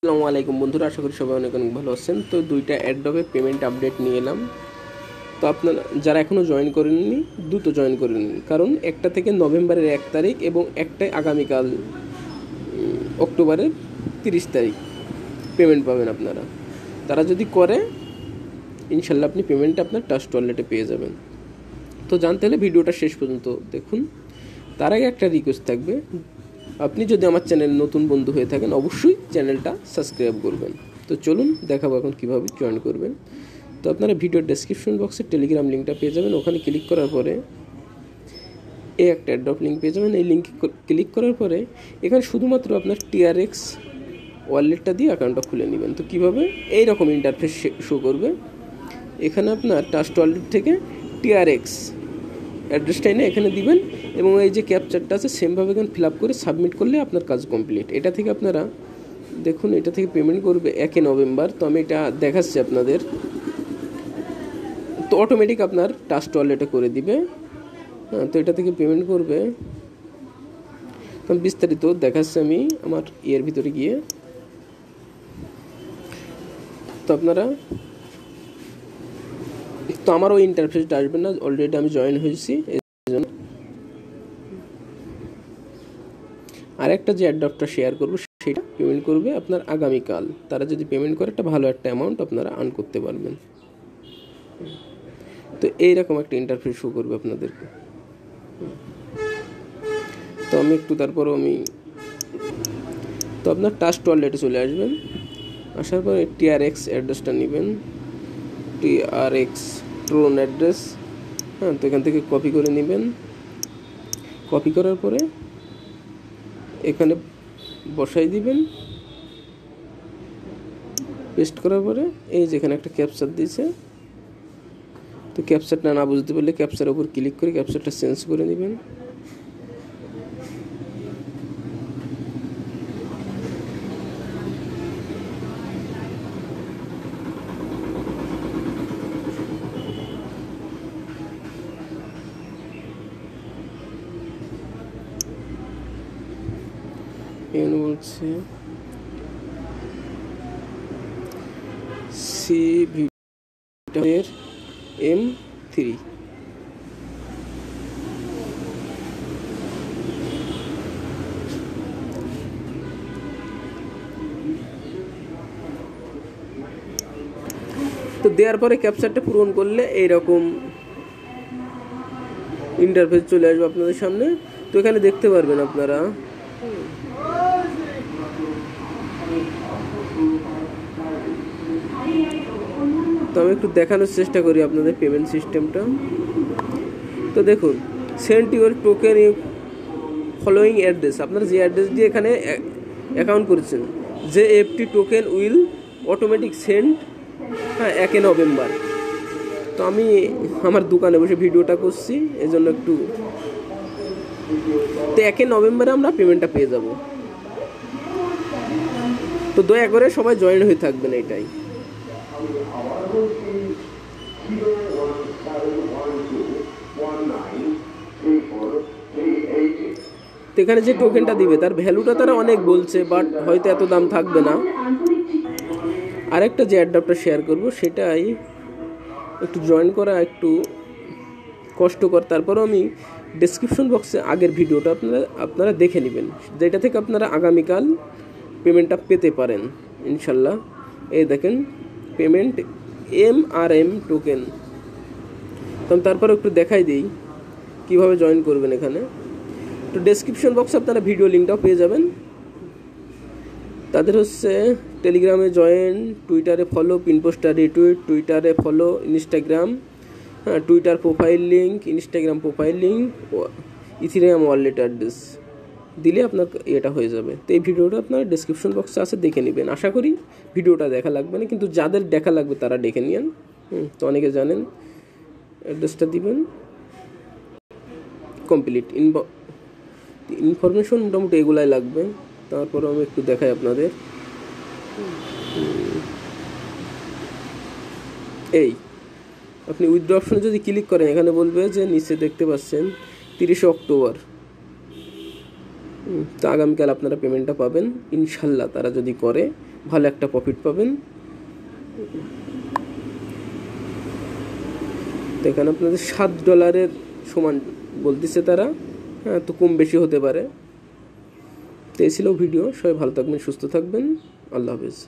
আসসালামু আলাইকুম বন্ধুরা, আশা করি সবাই অনেক অনেক ভালো আছেন। তো দুইটা অ্যাডোবে পেমেন্ট আপডেট নিয়ে এলাম। তো আপনারা যারা এখনও জয়েন করেননি দ্রুত জয়েন করে নিন, কারণ একটা থেকে নভেম্বরের 1 তারিখ এবং একটাই আগামীকাল অক্টোবরের 30 তারিখ পেমেন্ট পাবেন আপনারা। তারা যদি করে ইনশাল্লাহ আপনি পেমেন্টটা আপনার ট্রাস্ট ওয়ালেটে পেয়ে যাবেন। তো জানতে হলে ভিডিওটা শেষ পর্যন্ত দেখুন। তার আগে একটা রিকোয়েস্ট থাকবে, আপনি যদি আমার চ্যানেল নতুন বন্ধু হয়ে থাকেন অবশ্যই চ্যানেলটা সাবস্ক্রাইব করবেন। তো চলুন দেখাবো এখন কীভাবে জয়েন করবেন। তো আপনারা ভিডিওর ডেসক্রিপশন বক্সে টেলিগ্রাম লিঙ্কটা পেয়ে যাবেন। ওখানে ক্লিক করার পরে এই একটা অ্যাড্রপ লিঙ্ক পেয়ে যাবেন। এই লিঙ্কে ক্লিক করার পরে এখানে শুধুমাত্র আপনার TRX ওয়ালেটটা দিয়ে অ্যাকাউন্টটা খুলে নেবেন। তো কীভাবে, এইরকম ইন্টারফেস শো করবে। এখানে আপনার ট্রাস্ট ওয়ালেট থেকে TRX অ্যাড্রেসটা এনে এখানে দিবেন এবং এই যে ক্যাপচারটা আছে সেমভাবে এখানে ফিল আপ করে সাবমিট করলে আপনার কাজ কমপ্লিট। এটা থেকে আপনারা দেখুন, এটা থেকে পেমেন্ট করবে 1 নভেম্বর। তো আমি এটা দেখাচ্ছি আপনাদের। তো অটোমেটিক আপনার ট্রাস্ট ওয়ালেটে করে দিবে। তো এটা থেকে পেমেন্ট করবে। তো বিস্তারিত দেখাচ্ছি আমি আমার ইয়ের ভিতরে গিয়ে। তো আপনারা তো আমার ওই ইন্টারফেসটা আসবে না, অলরেডি আমি জয়েন হয়েছি। আর একটা যে অ্যাড্রপটা শেয়ার করবো সেটা পেমেন্ট করবে আপনার আগামীকাল। তারা যদি পেমেন্ট করে একটা ভালো একটা অ্যামাউন্ট আপনারা আর্ন করতে পারবেন। তো এইরকম একটা ইন্টারফেস শো করবে আপনাদেরকে। তো আমি একটু তারপরও তো আপনার ট্রাস্ট ওয়ালেটে চলে আসবেন। আসার পরে TRX অ্যাড্রেসটা নেবেন, TRX ট্রোন অ্যাড্রেস। তো এখান থেকে কপি করে নেবেন। কপি করার পরে এখানে বসাই দিবেন। পেস্ট করার পরে এই যেখানে একটা ক্যাপচার দিয়েছে, তো ক্যাপচারটা না বুঝতে পারলে ক্যাপচারের উপর ক্লিক করে ক্যাপচারটা চেঞ্জ করে নেবেন। বলছে M3। তো দেওয়ার পরে ক্যাপচারটা পূরণ করলে এইরকম ইন্টারফেস চলে আসবে আপনাদের সামনে। তো এখানে দেখতে পারবেন আপনারা তো আমি একটু দেখানোর চেষ্টা করি আপনাদের পেমেন্ট সিস্টেমটা। তো দেখুন, send your token following address. আপনারা যে অ্যাড্রেস দিয়ে এখানে অ্যাকাউন্ট করেছেন, যে FT token will automatic send 1 November. তো আমি আমার দোকানে বসে ভিডিওটা করছি এই জন্য একটু। তো 1 নভেম্বরে আমরা পেমেন্টটা পেয়ে যাব। তো দয়া করে সবাই জয়েন হয়ে থাকবেন এটাই। তো এখানে যে টোকেনটা দিবে তার ভ্যালুটা তারা অনেক বলছে, বাট হয়তো এত দাম থাকবে না। আরেকটা যে অ্যাড্রপটা শেয়ার করব সেটাই একটু জয়েন করা একটু কষ্টকর। তারপরও আমি ডেসক্রিপশন বক্সে আগের ভিডিওটা আপনারা দেখে নেবেন, যেটা থেকে আপনারা আগামীকাল পেমেন্টটা পেতে পারেন ইনশাল্লাহ। এই দেখেন পেমেন্ট MRM টোকেন। তো তারপরে একটু দেখাই দিই কীভাবে জয়েন করবেন এখানে। তো ডেসক্রিপশন বক্সে আপনারা ভিডিও লিঙ্কটাও পেয়ে যাবেন। তাদের হচ্ছে টেলিগ্রামে জয়েন, টুইটারে ফলো, পিনপোস্টার রিটুইট, টুইটারে follow, Instagram, Twitter profile link, Instagram profile link, ethereum wallet address দিলে আপনার এটা হয়ে যাবে। তো এই ভিডিওটা আপনার ডেসক্রিপশন বক্সে আছে, দেখে নেবেন। আশা করি ভিডিওটা দেখা লাগবে না, কিন্তু যাদের দেখা লাগবে তারা দেখে নিন। তো অনেকে জানেন, অ্যাড্রেসটা দিবেন, কমপ্লিট ইনফরমেশন মোটামুটি এগুলাই লাগবে। তারপরে আমি একটু দেখাই আপনাদের। এই আপনি উইথড্র অপশনে যদি ক্লিক করেন এখানে বলবে যে নিচে দেখতে পাচ্ছেন 30 অক্টোবর। তো আগামীকাল আপনারা পেমেন্টটা পাবেন ইনশাল্লাহ, তারা যদি করে ভালো একটা প্রফিট পাবেন। দেখেন আপনাদের $7 সমান বলতেছে তারা, হ্যাঁ তো কম বেশি হতে পারে। তো এই ছিল ভিডিও। সবাই ভালো থাকবেন, সুস্থ থাকবেন, আল্লাহ হাফেজ।